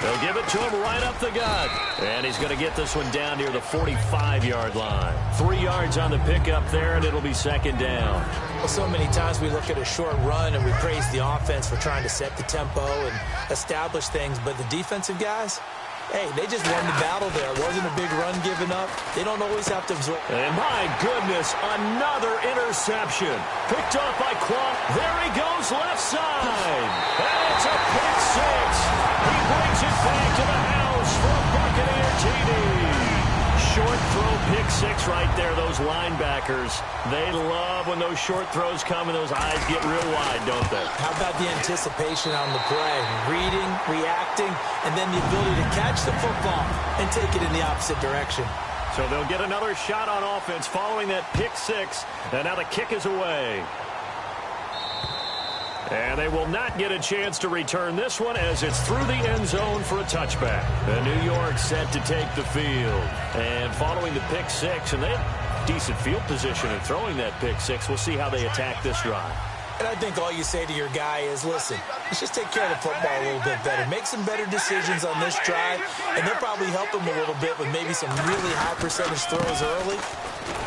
They'll give it to him right up the gut. And he's going to get this one down near the 45-yard line. 3 yards on the pickup there, and it'll be second down. Well, so many times we look at a short run and we praise the offense for trying to set the tempo and establish things. But the defensive guys, hey, they just won the battle there. It wasn't a big run given up. They don't always have to absorb. And my goodness, another interception. Picked off by Quan. There he goes, left side. And it's a pick six. He brings it back to the house for Buccaneer TV. Short throw, pick six right there. Those linebackers, they love when those short throws come and those eyes get real wide, don't they? How about the anticipation on the play? Reading, reacting, and then the ability to catch the football and take it in the opposite direction. So they'll get another shot on offense following that pick six. And now the kick is away. And they will not get a chance to return this one as it's through the end zone for a touchback. And New York set to take the field. And following the pick six, and they have decent field position in throwing that pick six. We'll see how they attack this drive. And I think all you say to your guy is, listen, let's just take care of the football a little bit better. Make some better decisions on this drive, and they'll probably help him a little bit with maybe some really high percentage throws early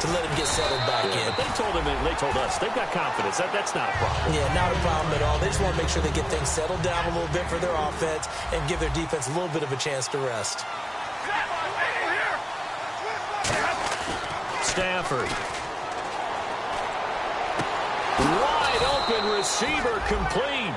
to let him get settled back in. But they told him, and they told us, they've got confidence. That's not a problem. Yeah, not a problem at all. They just want to make sure they get things settled down a little bit for their offense and give their defense a little bit of a chance to rest. Stafford. Wide open receiver complete.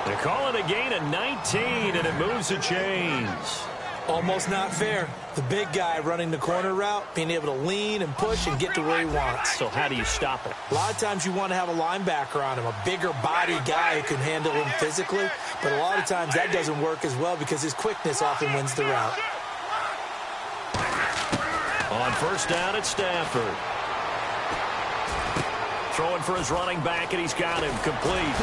They call it a gain of 19, and it moves the chains. Almost not fair. The big guy running the corner route, being able to lean and push and get to where he wants. So how do you stop it? A lot of times you want to have a linebacker on him, a bigger body guy who can handle him physically. But a lot of times that doesn't work as well because his quickness often wins the route. On first down at Stafford. Throwing for his running back, and he's got him complete.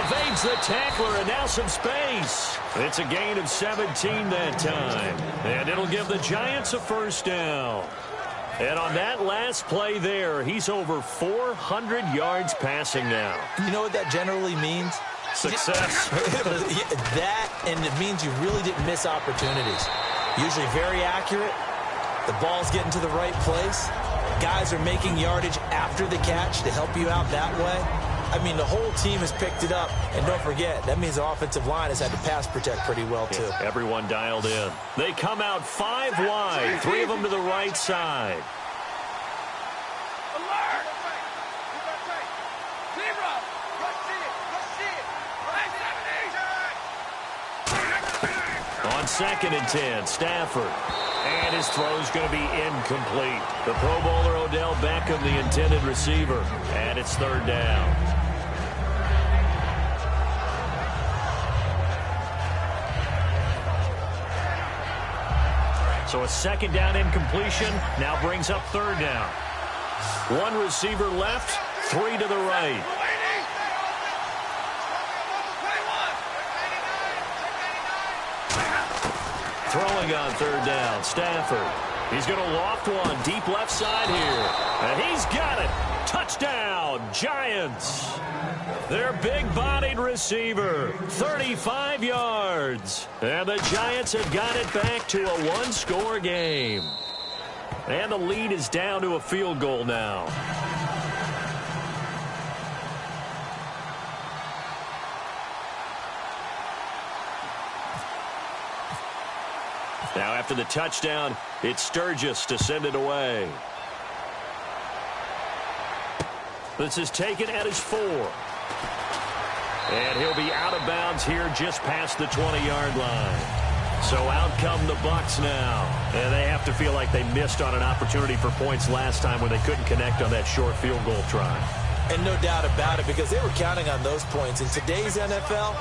Evades the tackler, and now some space. It's a gain of 17 that time. And it'll give the Giants a first down. And on that last play there, he's over 400 yards passing now. You know what that generally means? Success. That, and it means you really didn't miss opportunities. Usually very accurate. The ball's getting to the right place. Guys are making yardage after the catch to help you out that way. I mean, the whole team has picked it up. And don't forget, that means the offensive line has had to pass protect pretty well, too. Yeah, everyone dialed in. They come out 5 wide, 3 of them to the right side. On 2nd and 10, Stafford. And his throw's going to be incomplete. The Pro Bowler Odell Beckham, the intended receiver. And it's 3rd down. So a 2nd down incompletion now brings up 3rd down. 1 receiver left, 3 to the right. Throwing on 3rd down, Stafford. He's going to loft one deep left side here. And he's got it. Touchdown, Giants. Their big-bodied receiver, 35 yards. And the Giants have got it back to a 1-score game. And the lead is down to a field goal now. Now after the touchdown, it's Sturgis to send it away. This is taken at his 4. And he'll be out of bounds here just past the 20-yard line. So out come the Bucs now. And they have to feel like they missed on an opportunity for points last time when they couldn't connect on that short field goal try. And no doubt about it, because they were counting on those points. In today's NFL,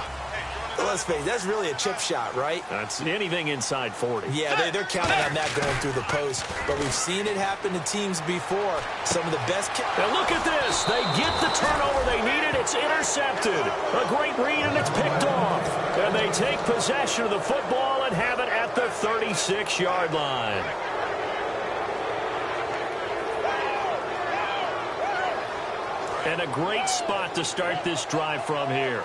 let's face it, that's really a chip shot, right? That's anything inside 40. Yeah, they're counting on that going through the post. But we've seen it happen to teams before. Some of the best. Now look at this. They get the turnover they needed. It's intercepted. A great read, and it's picked off. And they take possession of the football and have it at the 36-yard line. And a great spot to start this drive from here.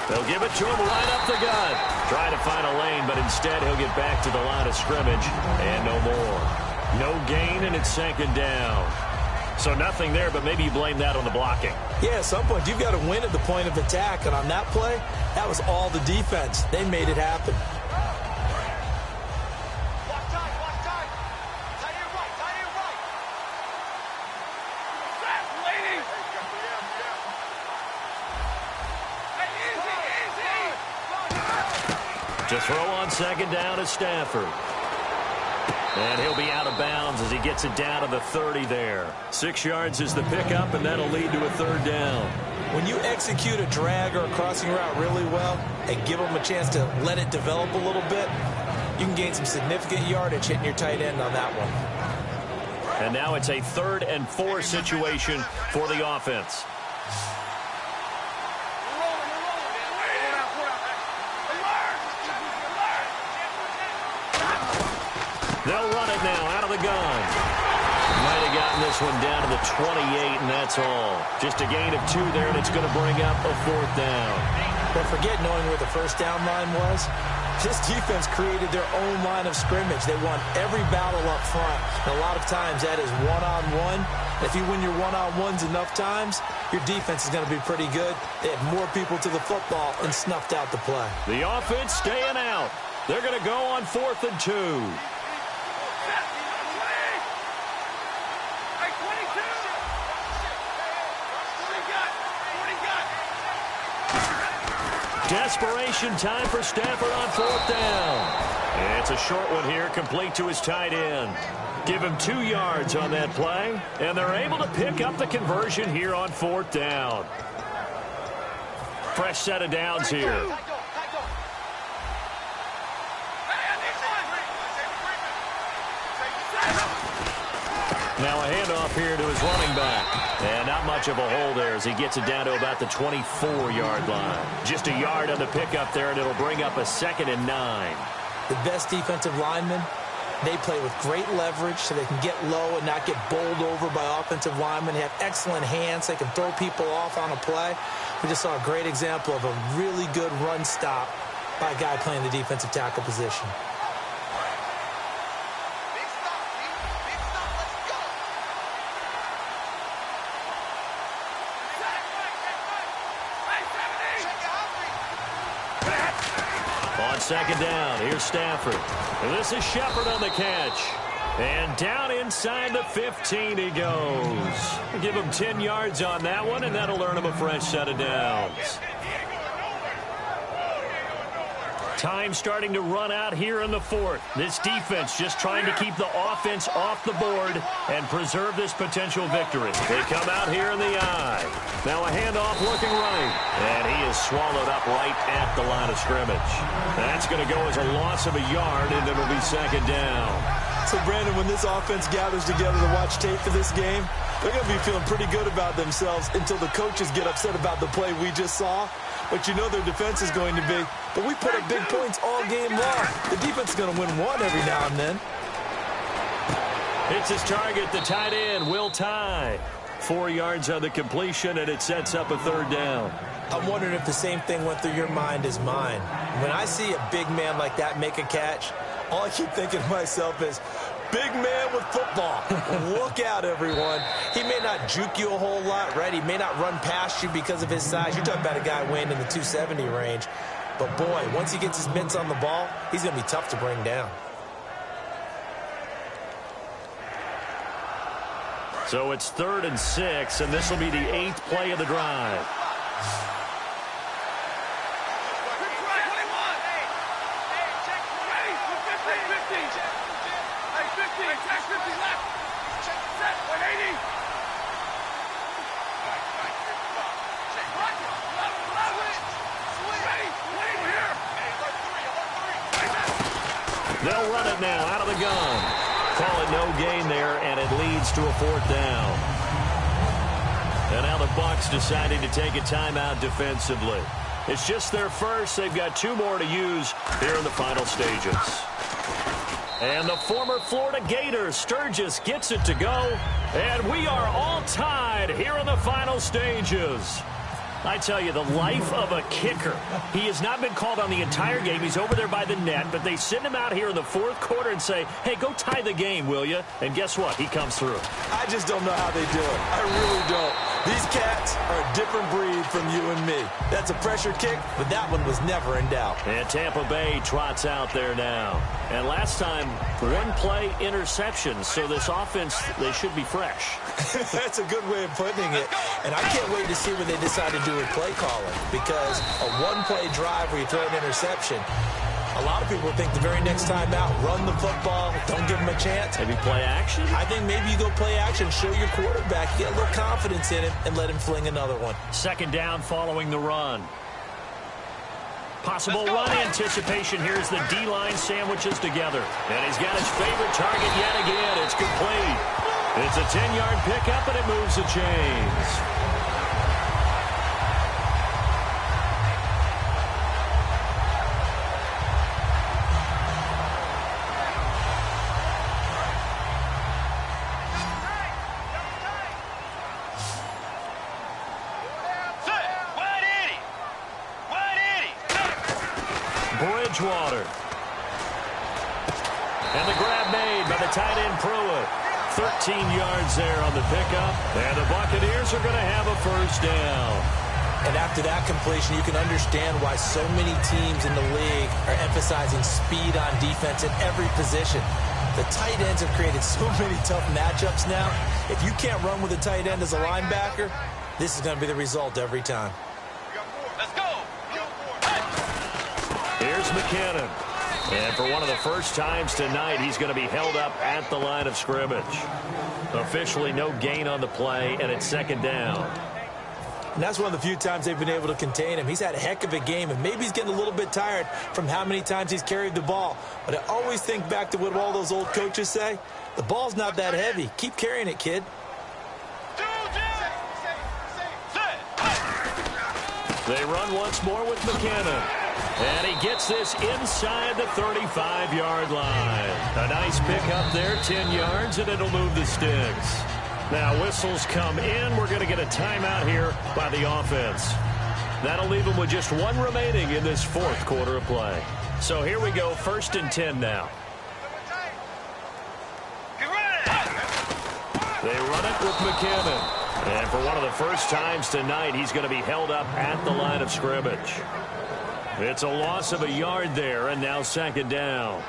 They'll give it to him right up the gut. Trying to find a lane, but instead he'll get back to the line of scrimmage and no more. No gain, and it's second down. So nothing there, but maybe you blame that on the blocking. Yeah, at some point you've got to win at the point of attack, and on that play, that was all the defense. They made it happen. To throw on second down is Stafford. And he'll be out of bounds as he gets it down to the 30 there. 6 yards is the pickup, and that'll lead to a third down. When you execute a drag or a crossing route really well and give them a chance to let it develop a little bit, you can gain some significant yardage hitting your tight end on that one. And now it's a 3rd and 4 situation for the offense. They'll run it now out of the gun. Might have gotten this one down to the 28, and that's all. Just a gain of 2 there, and it's going to bring up a 4th down. But forget knowing where the first down line was. This defense created their own line of scrimmage. They won every battle up front. And a lot of times that is one-on-one. If you win your one-on-ones enough times, your defense is going to be pretty good. They had more people to the football and snuffed out the play. The offense staying out. They're going to go on 4th and 2. Desperation time for Stafford on 4th down. It's a short one here, complete to his tight end. Give him 2 yards on that play, and they're able to pick up the conversion here on 4th down. Fresh set of downs here. Now a handoff here to his running back. And not much of a hole there as he gets it down to about the 24-yard line. Just a yard on the pickup there, and it'll bring up a 2nd and 9. The best defensive linemen, they play with great leverage so they can get low and not get bowled over by offensive linemen. They have excellent hands. They can throw people off on a play. We just saw a great example of a really good run stop by a guy playing the defensive tackle position. Second down. Here's Stafford. And this is Shepard on the catch. And down inside the 15 he goes. Give him 10 yards on that one, and that'll earn him a fresh set of downs. Time starting to run out here in the 4th. This defense just trying to keep the offense off the board and preserve this potential victory. They come out here in the eye. Now a handoff looking right. And he is swallowed up right at the line of scrimmage. That's going to go as a loss of a yard, and it'll be 2nd down. So, Brandon, when this offense gathers together to watch tape for this game, they're going to be feeling pretty good about themselves until the coaches get upset about the play we just saw. But you know their defense is going to be. But we put up big points all game long. The defense is going to win one every now and then. It's his target, the tight end, Will Tye. 4 yards on the completion, and it sets up a 3rd down. I'm wondering if the same thing went through your mind as mine. When I see a big man like that make a catch, all I keep thinking to myself is, big man with football. Look out, everyone. He may not juke you a whole lot, right? He may not run past you because of his size. You're talking about a guy weighing in the 270 range. But, boy, once he gets his mitts on the ball, he's going to be tough to bring down. So it's 3rd and 6, and this will be the 8th play of the drive. They'll run it now out of the gun. Call it no gain there, and it leads to a 4th down. And now the Bucs deciding to take a timeout defensively. It's just their first. They've got 2 more to use here in the final stages. And the former Florida Gator, Sturgis, gets it to go. And we are all tied here in the final stages. I tell you, the life of a kicker. He has not been called on the entire game. He's over there by the net, but they send him out here in the fourth quarter and say, hey, go tie the game, will you? And guess what? He comes through. I just don't know how they do it. I really don't. These cats are a different breed from you and me. That's a pressure kick, but that one was never in doubt. And Tampa Bay trots out there now. And last time, one play interception, so this offense, they should be fresh. That's a good way of putting it. And I can't wait to see what they decide to do with play calling, because a one-play drive where you throw an interception, a lot of people think the very next time out, run the football, don't give him a chance. Maybe play action? I think maybe you go play action, show your quarterback, get a little confidence in him, and let him fling another one. Second down following the run. Possible run anticipation. Here's the D-line sandwiches together. And he's got his favorite target yet again. It's complete. It's a 10-yard pickup, and it moves the chains. Bridgewater. And the grab made by the tight end Pruitt. 13 yards there on the pickup. And the Buccaneers are going to have a first down. And after that completion, you can understand why so many teams in the league are emphasizing speed on defense at every position. The tight ends have created so many tough matchups now. If you can't run with a tight end as a linebacker, this is going to be the result every time. Let's go. Here's McKinnon. And for one of the first times tonight, he's going to be held up at the line of scrimmage. Officially no gain on the play, and it's second down. And that's one of the few times they've been able to contain him. He's had a heck of a game, and maybe he's getting a little bit tired from how many times he's carried the ball. But I always think back to what all those old coaches say. The ball's not that heavy. Keep carrying it, kid. They run once more with McKinnon. And he gets this inside the 35-yard line. A nice pickup there, 10 yards, and it'll move the sticks. Now whistles come in. We're going to get a timeout here by the offense. That'll leave them with just one remaining in this fourth quarter of play. So here we go, 1st and 10 now. They run it with McKinnon. And for one of the first times tonight, he's going to be held up at the line of scrimmage. It's a loss of a yard there, and now second down.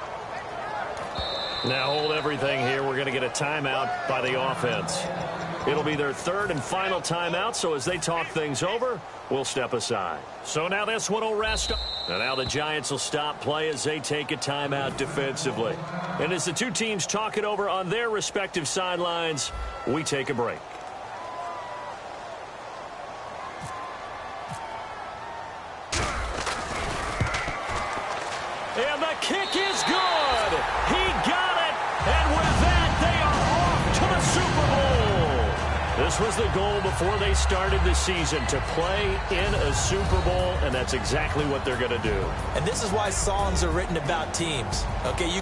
Now hold everything here. We're going to get a timeout by the offense. It'll be their third and final timeout, so as they talk things over, we'll step aside. So now this one will rest. And now the Giants will stop play as they take a timeout defensively. And as the two teams talk it over on their respective sidelines, we take a break. And the kick is good. He got it. And with that, they are off to the Super Bowl. This was the goal before they started the season, to play in a Super Bowl, and that's exactly what they're going to do. And this is why songs are written about teams. Okay, you